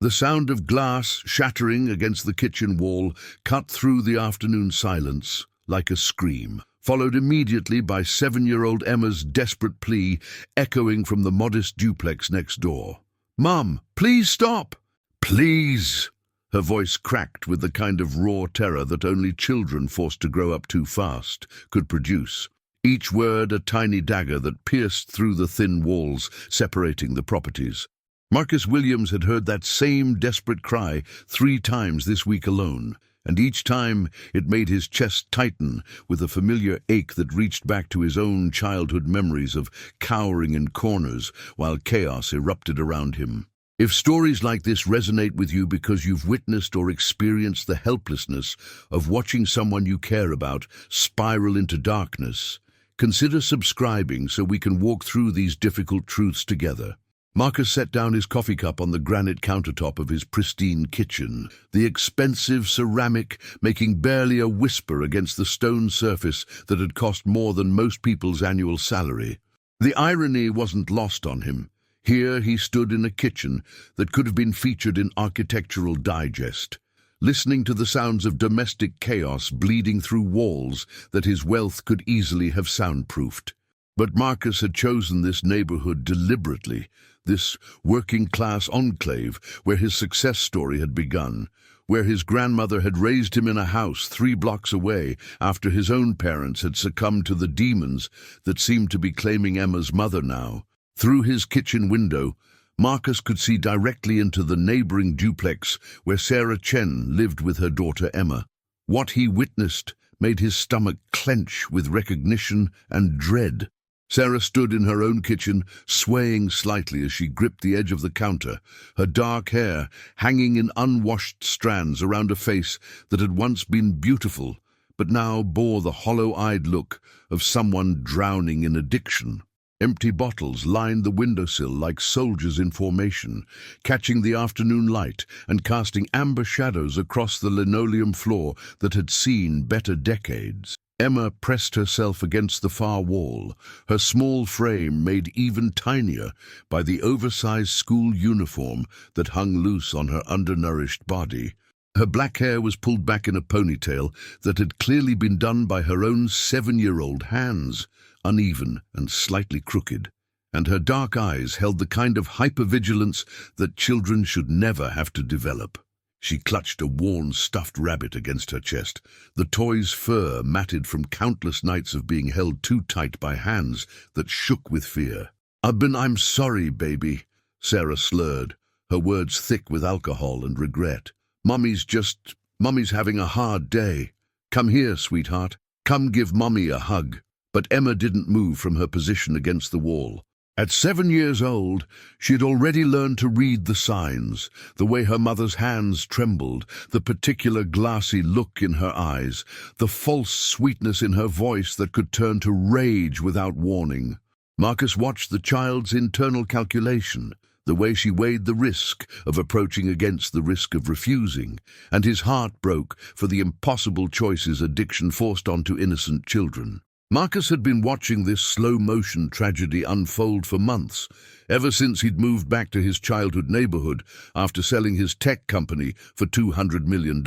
The sound of glass shattering against the kitchen wall cut through the afternoon silence like a scream, followed immediately by 7-year-old Emma's desperate plea echoing from the modest duplex next door. "Mum, please stop! Please!" Her voice cracked with the kind of raw terror that only children forced to grow up too fast could produce. Each word a tiny dagger that pierced through the thin walls separating the properties. Marcus Williams had heard that same desperate cry 3 times this week alone, and each time it made his chest tighten with a familiar ache that reached back to his own childhood memories of cowering in corners while chaos erupted around him. If stories like this resonate with you because you've witnessed or experienced the helplessness of watching someone you care about spiral into darkness, consider subscribing so we can walk through these difficult truths together. Marcus set down his coffee cup on the granite countertop of his pristine kitchen, the expensive ceramic making barely a whisper against the stone surface that had cost more than most people's annual salary. The irony wasn't lost on him. Here he stood in a kitchen that could have been featured in Architectural Digest, listening to the sounds of domestic chaos bleeding through walls that his wealth could easily have soundproofed. But Marcus had chosen this neighborhood deliberately, this working-class enclave where his success story had begun, where his grandmother had raised him in a house 3 blocks away after his own parents had succumbed to the demons that seemed to be claiming Emma's mother now. Through his kitchen window, Marcus could see directly into the neighboring duplex where Sarah Chen lived with her daughter Emma. What he witnessed made his stomach clench with recognition and dread. Sarah stood in her own kitchen, swaying slightly as she gripped the edge of the counter, her dark hair hanging in unwashed strands around a face that had once been beautiful, but now bore the hollow-eyed look of someone drowning in addiction. Empty bottles lined the windowsill like soldiers in formation, catching the afternoon light and casting amber shadows across the linoleum floor that had seen better decades. Emma pressed herself against the far wall, her small frame made even tinier by the oversized school uniform that hung loose on her undernourished body. Her black hair was pulled back in a ponytail that had clearly been done by her own 7-year-old hands, uneven and slightly crooked, and her dark eyes held the kind of hypervigilance that children should never have to develop. She clutched a worn stuffed rabbit against her chest, the toy's fur matted from countless nights of being held too tight by hands that shook with fear. I'm sorry, baby," Sarah slurred, her words thick with alcohol and regret. Mummy's having a hard day. Come here, sweetheart. Come give Mummy a hug." But Emma didn't move from her position against the wall. At 7 years old, she had already learned to read the signs, the way her mother's hands trembled, the particular glassy look in her eyes, the false sweetness in her voice that could turn to rage without warning. Marcus watched the child's internal calculation, the way she weighed the risk of approaching against the risk of refusing, and his heart broke for the impossible choices addiction forced onto innocent children. Marcus had been watching this slow-motion tragedy unfold for months, ever since he'd moved back to his childhood neighborhood after selling his tech company for $200 million.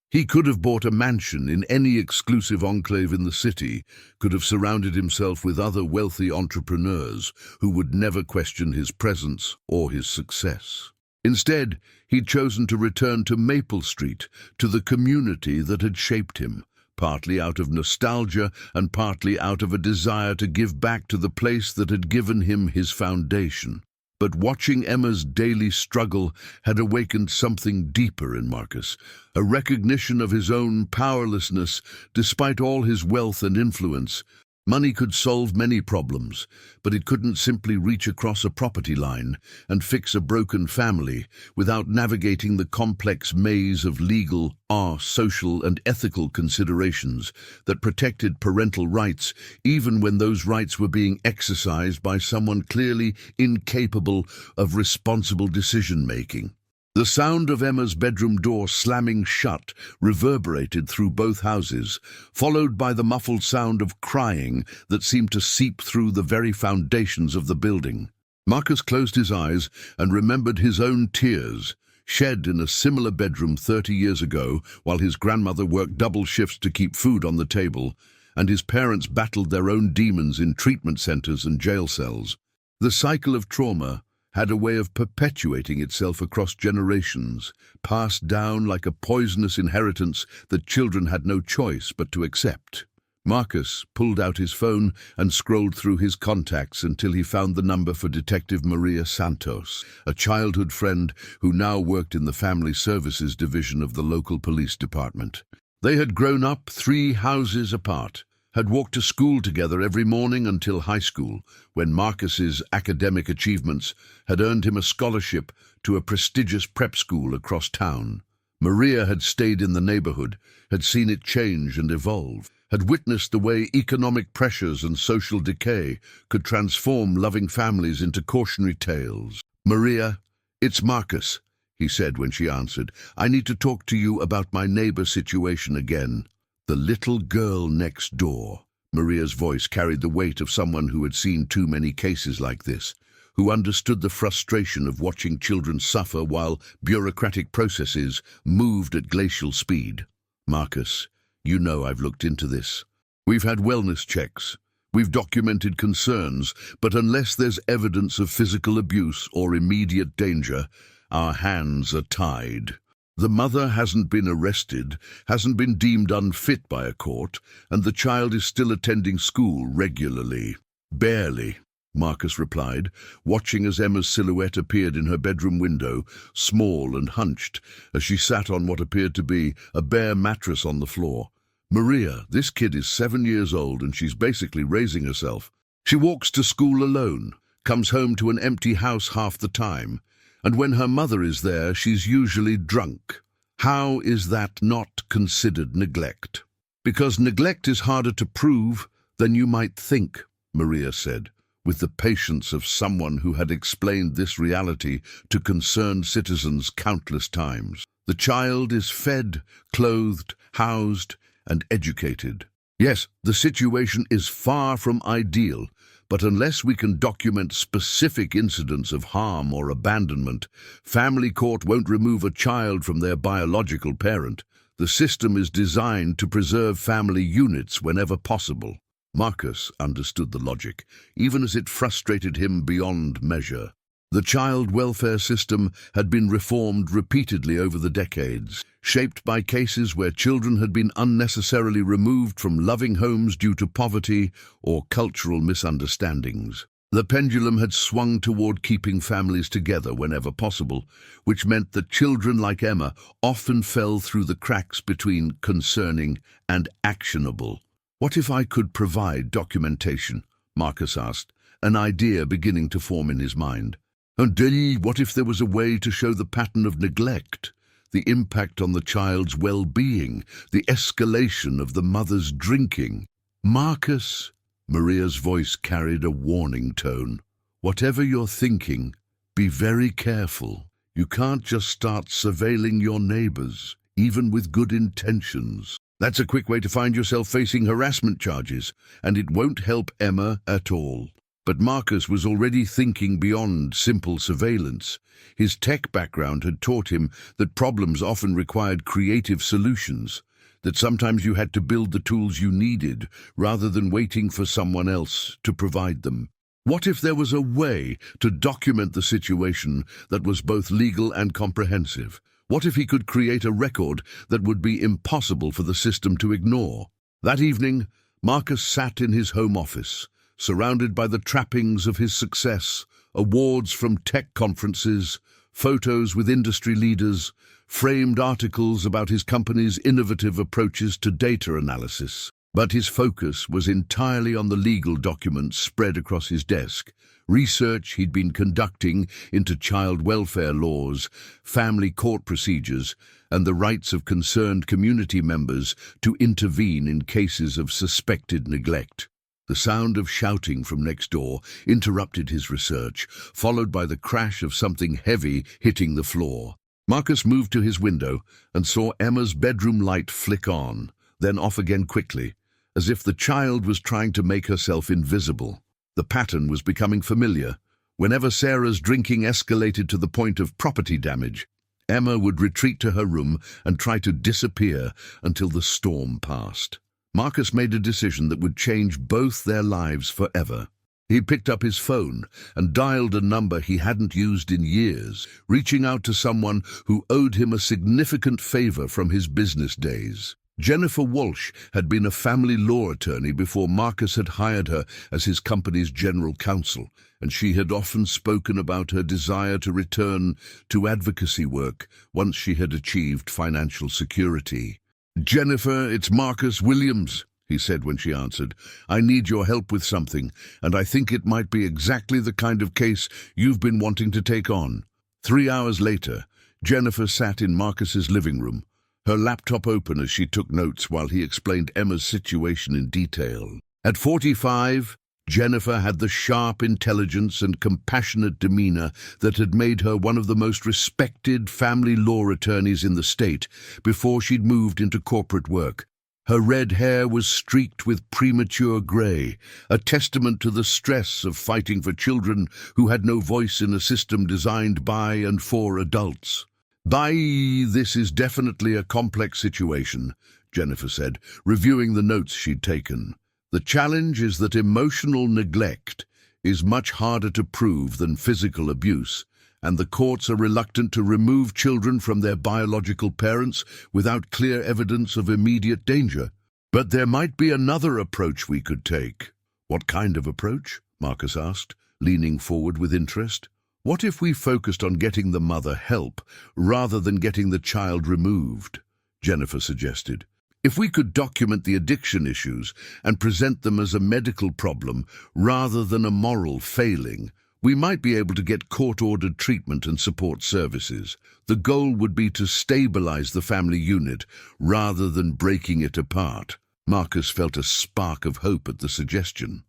He could have bought a mansion in any exclusive enclave in the city, could have surrounded himself with other wealthy entrepreneurs who would never question his presence or his success. Instead, he'd chosen to return to Maple Street, to the community that had shaped him, partly out of nostalgia and partly out of a desire to give back to the place that had given him his foundation. But watching Emma's daily struggle had awakened something deeper in Marcus, a recognition of his own powerlessness despite all his wealth and influence. Money could solve many problems, but it couldn't simply reach across a property line and fix a broken family without navigating the complex maze of legal, social, and ethical considerations that protected parental rights even when those rights were being exercised by someone clearly incapable of responsible decision-making. The sound of Emma's bedroom door slamming shut reverberated through both houses, followed by the muffled sound of crying that seemed to seep through the very foundations of the building. Marcus closed his eyes and remembered his own tears, shed in a similar bedroom 30 years ago while his grandmother worked double shifts to keep food on the table, and his parents battled their own demons in treatment centers and jail cells. The cycle of trauma had a way of perpetuating itself across generations, passed down like a poisonous inheritance that children had no choice but to accept. Marcus pulled out his phone and scrolled through his contacts until he found the number for Detective Maria Santos, a childhood friend who now worked in the Family Services Division of the local police department. They had grown up 3 houses apart, had walked to school together every morning until high school, when Marcus's academic achievements had earned him a scholarship to a prestigious prep school across town. Maria had stayed in the neighborhood, had seen it change and evolve, had witnessed the way economic pressures and social decay could transform loving families into cautionary tales. "Maria, it's Marcus," he said when she answered. "I need to talk to you about my neighbor situation again." The little girl next door. Maria's voice carried the weight of someone who had seen too many cases like this, who understood the frustration of watching children suffer while bureaucratic processes moved at glacial speed. "Marcus, you know I've looked into this. We've had wellness checks. We've documented concerns, but unless there's evidence of physical abuse or immediate danger, our hands are tied. The mother hasn't been arrested, hasn't been deemed unfit by a court, and the child is still attending school regularly." "Barely," Marcus replied, watching as Emma's silhouette appeared in her bedroom window, small and hunched, as she sat on what appeared to be a bare mattress on the floor. "Maria, this kid is 7 years old and she's basically raising herself. She walks to school alone, comes home to an empty house half the time, and when her mother is there, she's usually drunk. How is that not considered neglect?" "Because neglect is harder to prove than you might think," Maria said, with the patience of someone who had explained this reality to concerned citizens countless times. "The child is fed, clothed, housed, and educated. Yes, the situation is far from ideal, but unless we can document specific incidents of harm or abandonment, family court won't remove a child from their biological parent. The system is designed to preserve family units whenever possible." Marcus understood the logic, even as it frustrated him beyond measure. The child welfare system had been reformed repeatedly over the decades, shaped by cases where children had been unnecessarily removed from loving homes due to poverty or cultural misunderstandings. The pendulum had swung toward keeping families together whenever possible, which meant that children like Emma often fell through the cracks between concerning and actionable. "What if I could provide documentation?" Marcus asked, an idea beginning to form in his mind. "And what if there was a way to show the pattern of neglect, the impact on the child's well-being, the escalation of the mother's drinking?" "Marcus," Maria's voice carried a warning tone, "whatever you're thinking, be very careful. You can't just start surveilling your neighbors, even with good intentions. That's a quick way to find yourself facing harassment charges, and it won't help Emma at all." But Marcus was already thinking beyond simple surveillance. His tech background had taught him that problems often required creative solutions, that sometimes you had to build the tools you needed rather than waiting for someone else to provide them. What if there was a way to document the situation that was both legal and comprehensive? What if he could create a record that would be impossible for the system to ignore? That evening, Marcus sat in his home office, surrounded by the trappings of his success, awards from tech conferences, photos with industry leaders, framed articles about his company's innovative approaches to data analysis. But his focus was entirely on the legal documents spread across his desk, research he'd been conducting into child welfare laws, family court procedures, and the rights of concerned community members to intervene in cases of suspected neglect. The sound of shouting from next door interrupted his research, followed by the crash of something heavy hitting the floor. Marcus moved to his window and saw Emma's bedroom light flick on, then off again quickly, as if the child was trying to make herself invisible. The pattern was becoming familiar. Whenever Sarah's drinking escalated to the point of property damage, Emma would retreat to her room and try to disappear until the storm passed. Marcus made a decision that would change both their lives forever. He picked up his phone and dialed a number he hadn't used in years, reaching out to someone who owed him a significant favor from his business days. Jennifer Walsh had been a family law attorney before Marcus had hired her as his company's general counsel, and she had often spoken about her desire to return to advocacy work once she had achieved financial security. "Jennifer, it's Marcus Williams," he said when she answered. "I need your help with something, and I think it might be exactly the kind of case you've been wanting to take on." 3 hours later, Jennifer sat in Marcus's living room, her laptop open as she took notes while he explained Emma's situation in detail. At 45, Jennifer had the sharp intelligence and compassionate demeanor that had made her one of the most respected family law attorneys in the state before she'd moved into corporate work. Her red hair was streaked with premature gray, a testament to the stress of fighting for children who had no voice in a system designed by and for adults. "This is definitely a complex situation," Jennifer said, reviewing the notes she'd taken. "The challenge is that emotional neglect is much harder to prove than physical abuse, and the courts are reluctant to remove children from their biological parents without clear evidence of immediate danger. But there might be another approach we could take." "What kind of approach?" Marcus asked, leaning forward with interest. "What if we focused on getting the mother help rather than getting the child removed?" Jennifer suggested. "If we could document the addiction issues and present them as a medical problem rather than a moral failing, we might be able to get court-ordered treatment and support services. The goal would be to stabilize the family unit rather than breaking it apart." Marcus felt a spark of hope at the suggestion.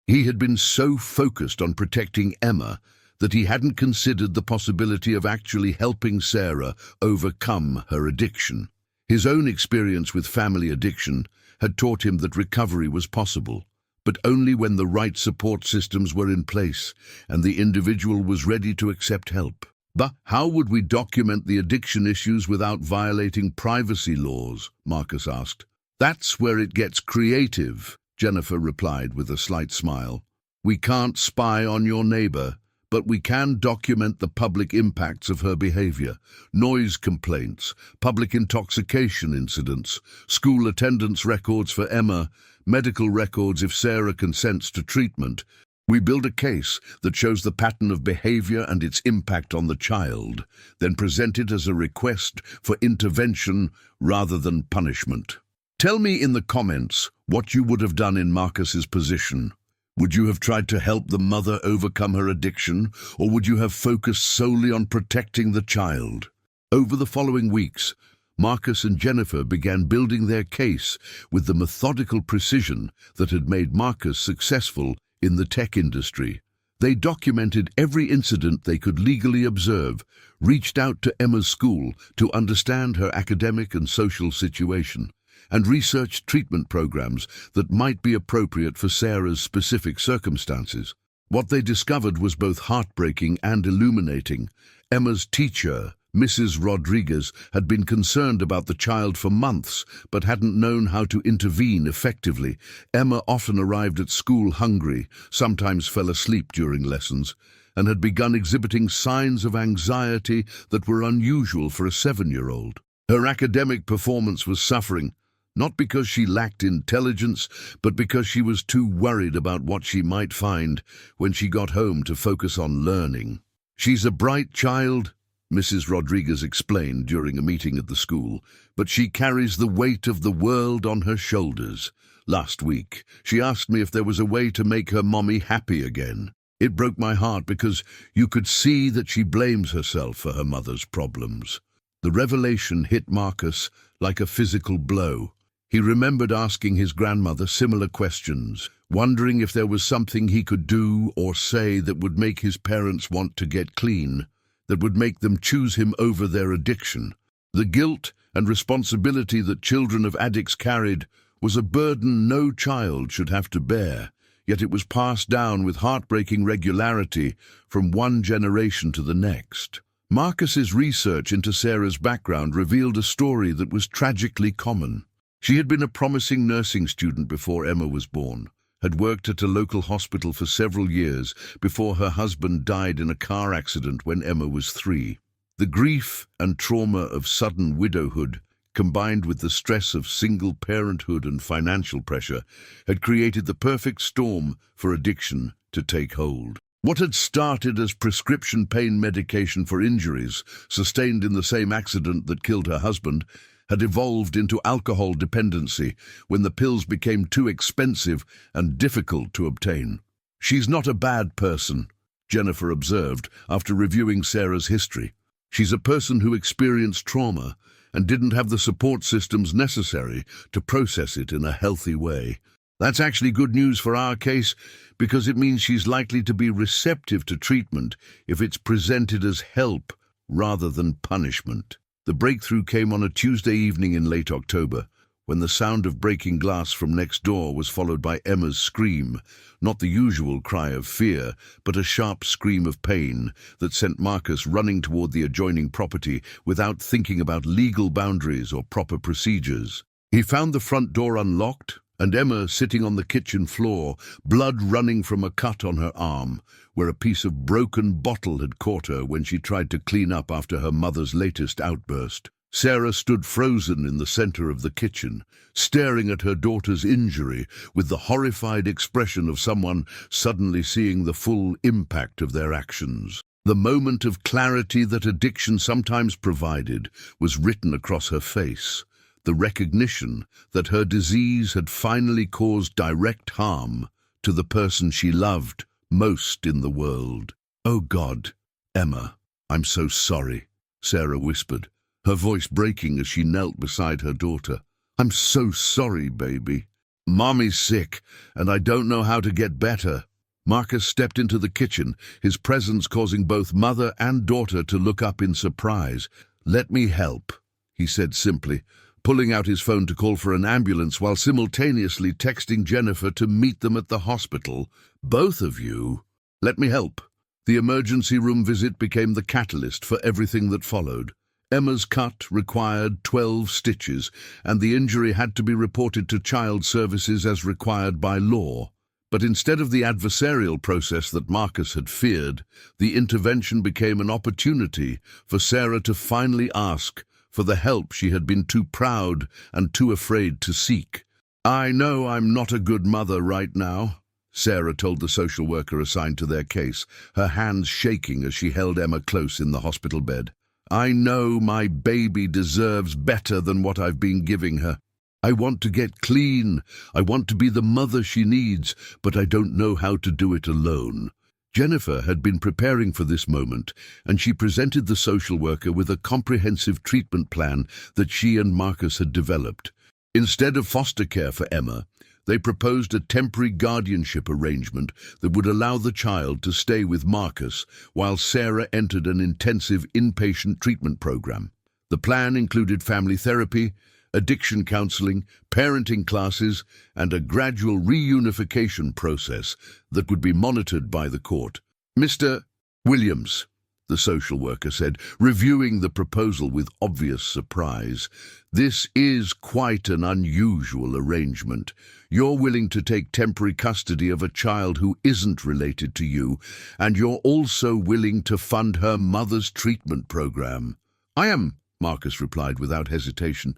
He had been so focused on protecting Emma that he hadn't considered the possibility of actually helping Sarah overcome her addiction. His own experience with family addiction had taught him that recovery was possible, but only when the right support systems were in place and the individual was ready to accept help. "But how would we document the addiction issues without violating privacy laws?" Marcus asked. "That's where it gets creative," Jennifer replied with a slight smile. "We can't spy on your neighbor, but we can document the public impacts of her behavior: noise complaints, public intoxication incidents, school attendance records for Emma, medical records if Sarah consents to treatment. We build a case that shows the pattern of behavior and its impact on the child, then present it as a request for intervention rather than punishment." Tell me in the comments what you would have done in Marcus's position. Would you have tried to help the mother overcome her addiction, or would you have focused solely on protecting the child? Over the following weeks, Marcus and Jennifer began building their case with the methodical precision that had made Marcus successful in the tech industry. They documented every incident they could legally observe, reached out to Emma's school to understand her academic and social situation, and researched treatment programs that might be appropriate for Sarah's specific circumstances. What they discovered was both heartbreaking and illuminating. Emma's teacher, Mrs. Rodriguez, had been concerned about the child for months, but hadn't known how to intervene effectively. Emma often arrived at school hungry, sometimes fell asleep during lessons, and had begun exhibiting signs of anxiety that were unusual for a 7-year-old. Her academic performance was suffering, not because she lacked intelligence, but because she was too worried about what she might find when she got home to focus on learning. "She's a bright child," Mrs. Rodriguez explained during a meeting at the school, "but she carries the weight of the world on her shoulders. Last week, she asked me if there was a way to make her mommy happy again. It broke my heart because you could see that she blames herself for her mother's problems." The revelation hit Marcus like a physical blow. He remembered asking his grandmother similar questions, wondering if there was something he could do or say that would make his parents want to get clean, that would make them choose him over their addiction. The guilt and responsibility that children of addicts carried was a burden no child should have to bear, yet it was passed down with heartbreaking regularity from one generation to the next. Marcus's research into Sarah's background revealed a story that was tragically common. She had been a promising nursing student before Emma was born, had worked at a local hospital for several years before her husband died in a car accident when Emma was 3. The grief and trauma of sudden widowhood, combined with the stress of single parenthood and financial pressure, had created the perfect storm for addiction to take hold. What had started as prescription pain medication for injuries sustained in the same accident that killed her husband had evolved into alcohol dependency when the pills became too expensive and difficult to obtain. "She's not a bad person," Jennifer observed after reviewing Sarah's history. "She's a person who experienced trauma and didn't have the support systems necessary to process it in a healthy way. That's actually good news for our case because it means she's likely to be receptive to treatment if it's presented as help rather than punishment." The breakthrough came on a Tuesday evening in late October, when the sound of breaking glass from next door was followed by Emma's scream, not the usual cry of fear, but a sharp scream of pain that sent Marcus running toward the adjoining property without thinking about legal boundaries or proper procedures. He found the front door unlocked and Emma sitting on the kitchen floor, blood running from a cut on her arm, where a piece of broken bottle had caught her when she tried to clean up after her mother's latest outburst. Sarah stood frozen in the center of the kitchen, staring at her daughter's injury with the horrified expression of someone suddenly seeing the full impact of their actions. The moment of clarity that addiction sometimes provided was written across her face, the recognition that her disease had finally caused direct harm to the person she loved most in the world. "Oh God, Emma, I'm so sorry," Sarah whispered, her voice breaking as she knelt beside her daughter. "I'm so sorry, baby. Mommy's sick, and I don't know how to get better." Marcus stepped into the kitchen, his presence causing both mother and daughter to look up in surprise. "Let me help," he said simply, pulling out his phone to call for an ambulance while simultaneously texting Jennifer to meet them at the hospital. "Both of you, let me help." The emergency room visit became the catalyst for everything that followed. Emma's cut required 12 stitches, and the injury had to be reported to child services as required by law. But instead of the adversarial process that Marcus had feared, the intervention became an opportunity for Sarah to finally ask for the help she had been too proud and too afraid to seek. "I know I'm not a good mother right now," Sarah told the social worker assigned to their case, her hands shaking as she held Emma close in the hospital bed. "I know my baby deserves better than what I've been giving her. I want to get clean. I want to be the mother she needs, but I don't know how to do it alone." Jennifer had been preparing for this moment, and she presented the social worker with a comprehensive treatment plan that she and Marcus had developed. Instead of foster care for Emma, they proposed a temporary guardianship arrangement that would allow the child to stay with Marcus while Sarah entered an intensive inpatient treatment program. The plan included family therapy, addiction counseling, parenting classes, and a gradual reunification process that would be monitored by the court. "Mr. Williams," the social worker said, reviewing the proposal with obvious surprise, "this is quite an unusual arrangement. You're willing to take temporary custody of a child who isn't related to you, and you're also willing to fund her mother's treatment program." "I am," Marcus replied without hesitation.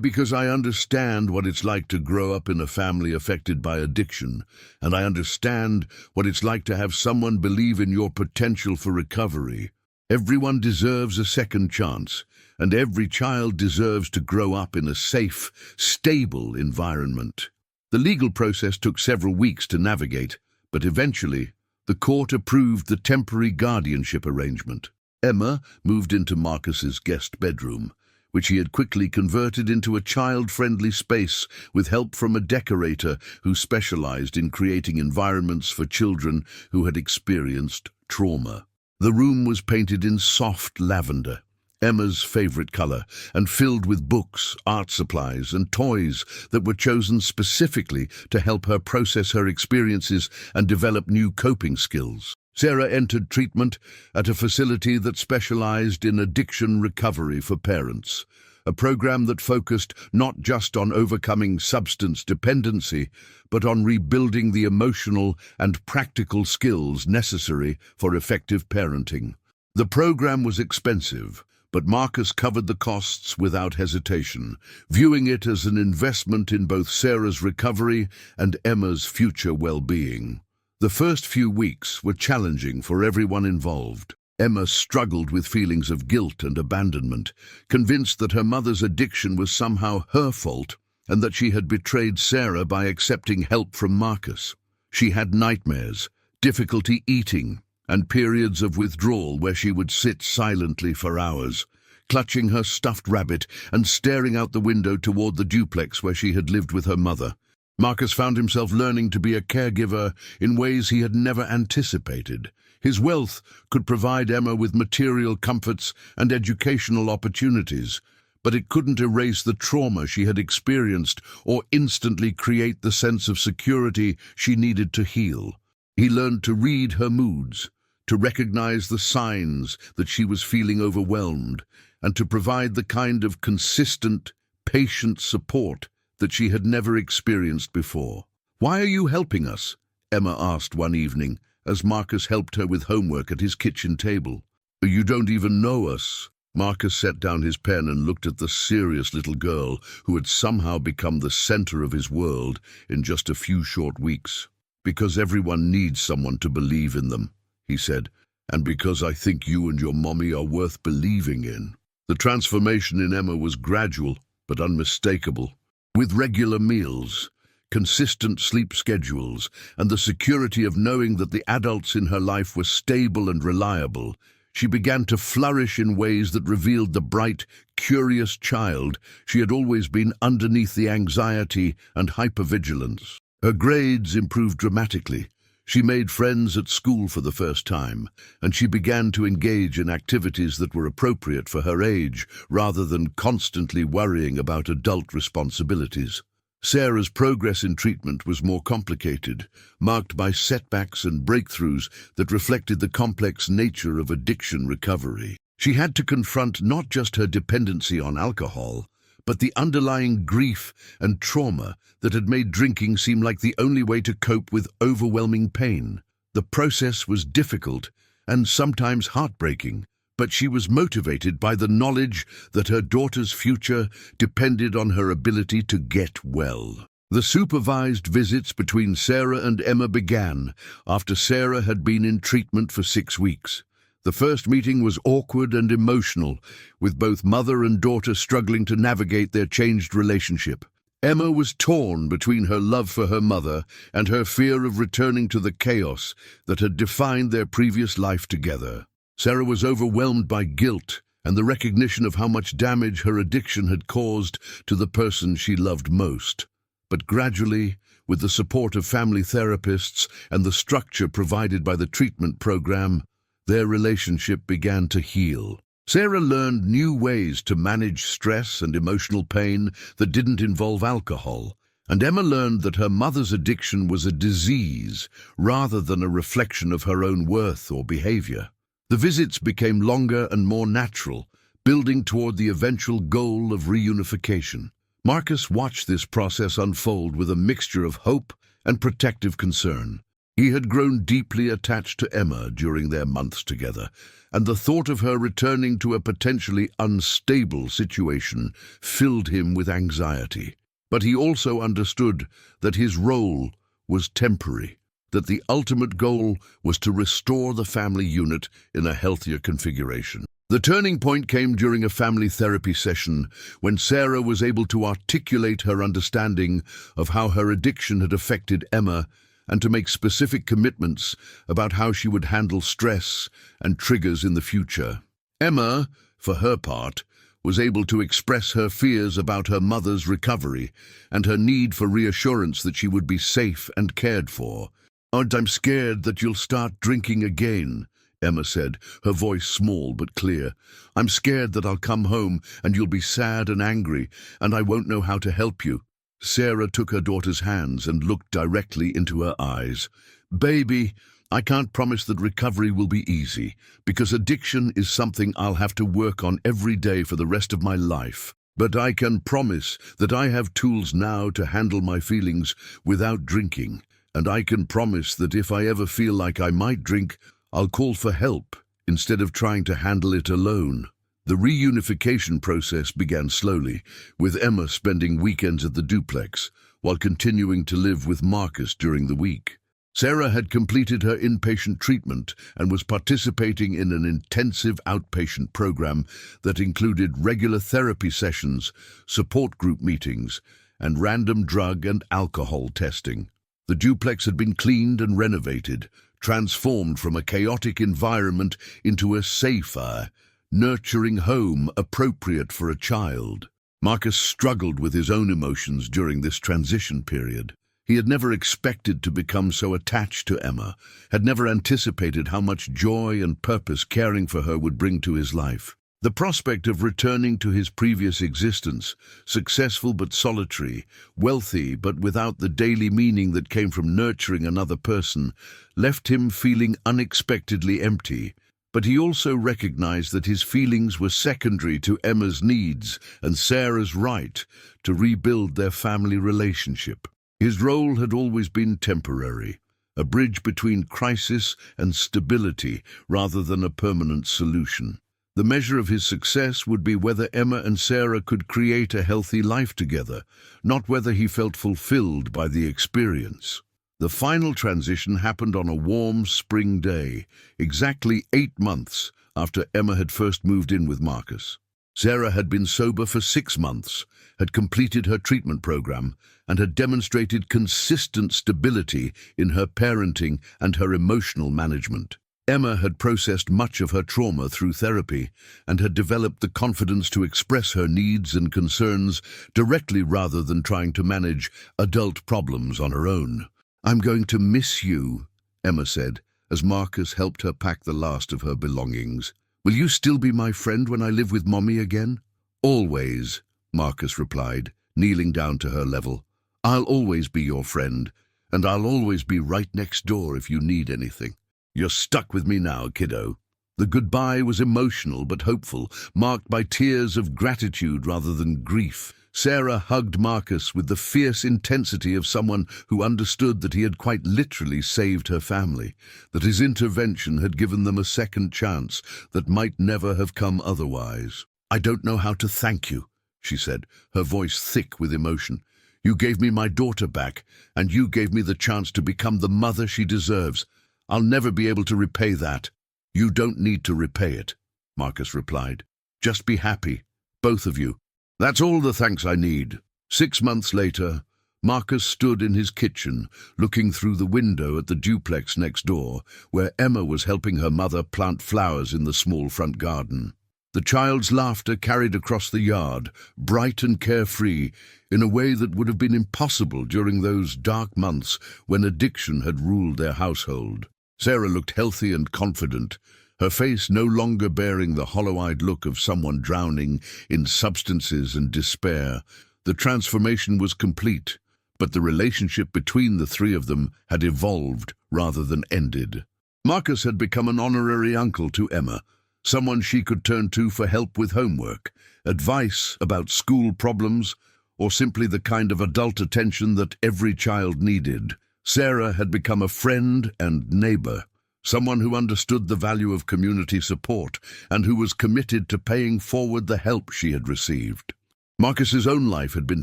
Because I understand what it's like to grow up in a family affected by addiction, and I understand what it's like to have someone believe in your potential for recovery. Everyone deserves a second chance, and every child deserves to grow up in a safe, stable environment." The legal process took several weeks to navigate, but eventually the court approved the temporary guardianship arrangement. Emma moved into Marcus's guest bedroom, which he had quickly converted into a child-friendly space with help from a decorator who specialized in creating environments for children who had experienced trauma. The room was painted in soft lavender, Emma's favorite color, and filled with books, art supplies, and toys that were chosen specifically to help her process her experiences and develop new coping skills. Sarah entered treatment at a facility that specialized in addiction recovery for parents, a program that focused not just on overcoming substance dependency, but on rebuilding the emotional and practical skills necessary for effective parenting. The program was expensive, but Marcus covered the costs without hesitation, viewing it as an investment in both Sarah's recovery and Emma's future well-being. The first few weeks were challenging for everyone involved. Emma struggled with feelings of guilt and abandonment, convinced that her mother's addiction was somehow her fault and that she had betrayed Sarah by accepting help from Marcus. She had nightmares, difficulty eating, and periods of withdrawal where she would sit silently for hours, clutching her stuffed rabbit and staring out the window toward the duplex where she had lived with her mother. Marcus found himself learning to be a caregiver in ways he had never anticipated. His wealth could provide Emma with material comforts and educational opportunities, but it couldn't erase the trauma she had experienced or instantly create the sense of security she needed to heal. He learned to read her moods, to recognize the signs that she was feeling overwhelmed, and to provide the kind of consistent, patient support that she had never experienced before. "Why are you helping us?" Emma asked one evening, as Marcus helped her with homework at his kitchen table. "You don't even know us." Marcus set down his pen and looked at the serious little girl who had somehow become the center of his world in just a few short weeks. "Because everyone needs someone to believe in them," he said, "and because I think you and your mommy are worth believing in." The transformation in Emma was gradual but unmistakable. With regular meals, consistent sleep schedules, and the security of knowing that the adults in her life were stable and reliable, she began to flourish in ways that revealed the bright, curious child she had always been underneath the anxiety and hypervigilance. Her grades improved dramatically. She made friends at school for the first time, and she began to engage in activities that were appropriate for her age, rather than constantly worrying about adult responsibilities. Sarah's progress in treatment was more complicated, marked by setbacks and breakthroughs that reflected the complex nature of addiction recovery. She had to confront not just her dependency on alcohol, but the underlying grief and trauma that had made drinking seem like the only way to cope with overwhelming pain. The process was difficult and sometimes heartbreaking, but she was motivated by the knowledge that her daughter's future depended on her ability to get well. The supervised visits between Sarah and Emma began after Sarah had been in treatment for 6 weeks. The first meeting was awkward and emotional, with both mother and daughter struggling to navigate their changed relationship. Emma was torn between her love for her mother and her fear of returning to the chaos that had defined their previous life together. Sarah was overwhelmed by guilt and the recognition of how much damage her addiction had caused to the person she loved most. But gradually, with the support of family therapists and the structure provided by the treatment program, their relationship began to heal. Sarah learned new ways to manage stress and emotional pain that didn't involve alcohol, and Emma learned that her mother's addiction was a disease rather than a reflection of her own worth or behavior. The visits became longer and more natural, building toward the eventual goal of reunification. Marcus watched this process unfold with a mixture of hope and protective concern. He had grown deeply attached to Emma during their months together, and the thought of her returning to a potentially unstable situation filled him with anxiety. But he also understood that his role was temporary, that the ultimate goal was to restore the family unit in a healthier configuration. The turning point came during a family therapy session when Sarah was able to articulate her understanding of how her addiction had affected Emma and to make specific commitments about how she would handle stress and triggers in the future. Emma, for her part, was able to express her fears about her mother's recovery and her need for reassurance that she would be safe and cared for. "I'm scared that you'll start drinking again," Emma said, her voice small but clear. "I'm scared that I'll come home and you'll be sad and angry, and I won't know how to help you." Sarah took her daughter's hands and looked directly into her eyes. "Baby, I can't promise that recovery will be easy, because addiction is something I'll have to work on every day for the rest of my life. But I can promise that I have tools now to handle my feelings without drinking, and I can promise that if I ever feel like I might drink, I'll call for help instead of trying to handle it alone. The reunification process began slowly, with Emma spending weekends at the duplex, while continuing to live with Marcus during the week. Sarah had completed her inpatient treatment and was participating in an intensive outpatient program that included regular therapy sessions, support group meetings, and random drug and alcohol testing. The duplex had been cleaned and renovated, transformed from a chaotic environment into a safer, nurturing home appropriate for a child. Marcus struggled with his own emotions during this transition period. He had never expected to become so attached to Emma, had never anticipated how much joy and purpose caring for her would bring to his life. The prospect of returning to his previous existence, successful but solitary, wealthy but without the daily meaning that came from nurturing another person, left him feeling unexpectedly empty. But he also recognized that his feelings were secondary to Emma's needs and Sarah's right to rebuild their family relationship. His role had always been temporary, a bridge between crisis and stability rather than a permanent solution. The measure of his success would be whether Emma and Sarah could create a healthy life together, not whether he felt fulfilled by the experience. The final transition happened on a warm spring day, exactly 8 months after Emma had first moved in with Marcus. Sarah had been sober for 6 months, had completed her treatment program, and had demonstrated consistent stability in her parenting and her emotional management. Emma had processed much of her trauma through therapy and had developed the confidence to express her needs and concerns directly rather than trying to manage adult problems on her own. "I'm going to miss you," Emma said, as Marcus helped her pack the last of her belongings. "Will you still be my friend when I live with Mommy again?" "Always," Marcus replied, kneeling down to her level. "I'll always be your friend, and I'll always be right next door if you need anything. You're stuck with me now, kiddo." The goodbye was emotional but hopeful, marked by tears of gratitude rather than grief. Sarah hugged Marcus with the fierce intensity of someone who understood that he had quite literally saved her family, that his intervention had given them a second chance that might never have come otherwise. "I don't know how to thank you," she said, her voice thick with emotion. "You gave me my daughter back, and you gave me the chance to become the mother she deserves. I'll never be able to repay that." "You don't need to repay it," Marcus replied. "Just be happy, both of you. That's all the thanks I need." 6 months later, Marcus stood in his kitchen, looking through the window at the duplex next door, where Emma was helping her mother plant flowers in the small front garden. The child's laughter carried across the yard, bright and carefree, in a way that would have been impossible during those dark months when addiction had ruled their household. Sarah looked healthy and confident, her face no longer bearing the hollow-eyed look of someone drowning in substances and despair. The transformation was complete, but the relationship between the three of them had evolved rather than ended. Marcus had become an honorary uncle to Emma, someone she could turn to for help with homework, advice about school problems, or simply the kind of adult attention that every child needed. Sarah had become a friend and neighbor, someone who understood the value of community support and who was committed to paying forward the help she had received. Marcus's own life had been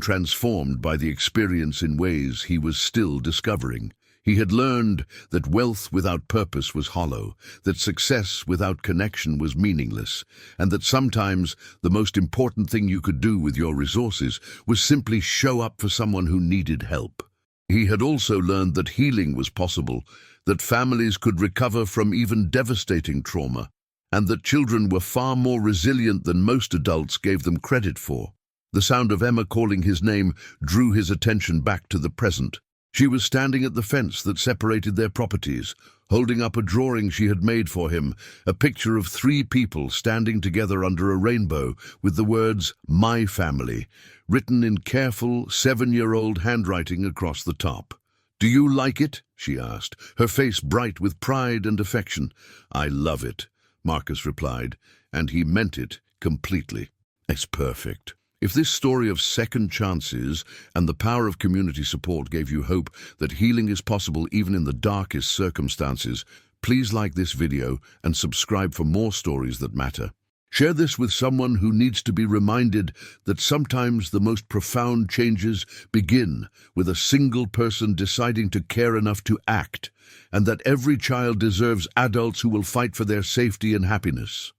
transformed by the experience in ways he was still discovering. He had learned that wealth without purpose was hollow, that success without connection was meaningless, and that sometimes the most important thing you could do with your resources was simply show up for someone who needed help. He had also learned that healing was possible, that families could recover from even devastating trauma, and that children were far more resilient than most adults gave them credit for. The sound of Emma calling his name drew his attention back to the present. She was standing at the fence that separated their properties, holding up a drawing she had made for him, a picture of 3 people standing together under a rainbow with the words, "My family," written in careful 7-year-old handwriting across the top. "Do you like it?" she asked, her face bright with pride and affection. "I love it," Marcus replied, and he meant it completely. "It's perfect." If this story of second chances and the power of community support gave you hope that healing is possible even in the darkest circumstances, please like this video and subscribe for more stories that matter. Share this with someone who needs to be reminded that sometimes the most profound changes begin with a single person deciding to care enough to act, and that every child deserves adults who will fight for their safety and happiness.